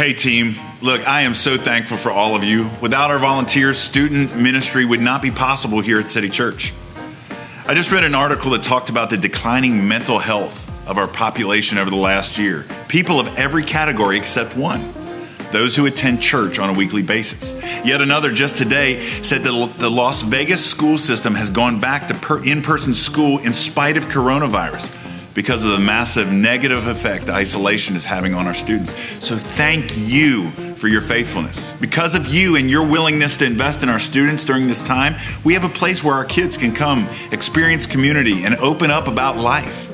Hey team, look, I am so thankful for all of you. Without our volunteers, student ministry would not be possible here at City Church. I just read an article that talked about the declining mental health of our population over the last year. People of every category except one, those who attend church on a weekly basis. Yet another just today said that the Las Vegas school system has gone back to in-person school in spite of coronavirus, because of the massive negative effect isolation is having on our students. So thank you for your faithfulness. Because of you and your willingness to invest in our students during this time, we have a place where our kids can come, experience community, and open up about life.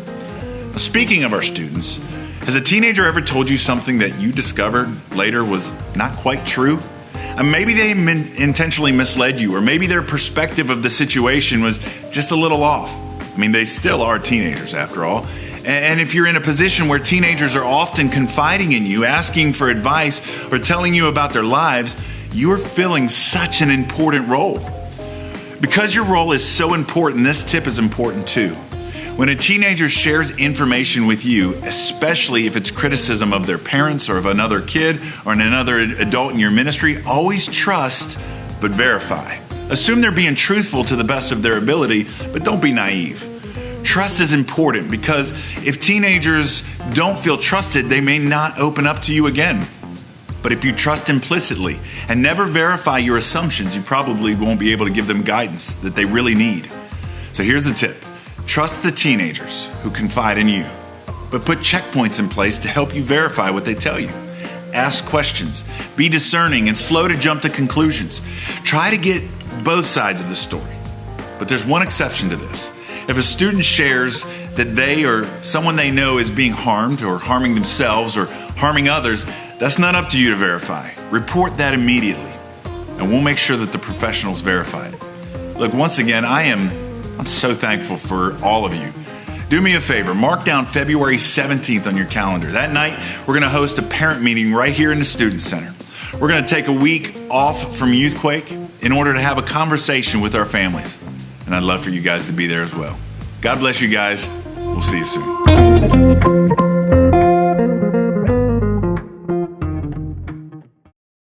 Speaking of our students, has a teenager ever told you something that you discovered later was not quite true? And maybe they intentionally misled you, or maybe their perspective of the situation was just a little off. I mean, they still are teenagers after all. And if you're in a position where teenagers are often confiding in you, asking for advice, or telling you about their lives, you are filling such an important role. Because your role is so important, this tip is important too. When a teenager shares information with you, especially if it's criticism of their parents or of another kid or another adult in your ministry, always trust but verify. Assume they're being truthful to the best of their ability, but don't be naive. Trust is important because if teenagers don't feel trusted, they may not open up to you again. But if you trust implicitly and never verify your assumptions, you probably won't be able to give them guidance that they really need. So here's the tip. Trust the teenagers who confide in you, but put checkpoints in place to help you verify what they tell you. Ask questions, be discerning, and slow to jump to conclusions. Try to get both sides of the story. But there's one exception to this. If a student shares that they or someone they know is being harmed or harming themselves or harming others, that's not up to you to verify. Report that immediately, and we'll make sure that the professionals verify it. Look, once again, I'm so thankful for all of you. Do me a favor, mark down February 17th on your calendar. That night, we're going to host a parent meeting right here in the Student Center. We're going to take a week off from Youthquake in order to have a conversation with our families. And I'd love for you guys to be there as well. God bless you guys. We'll see you soon.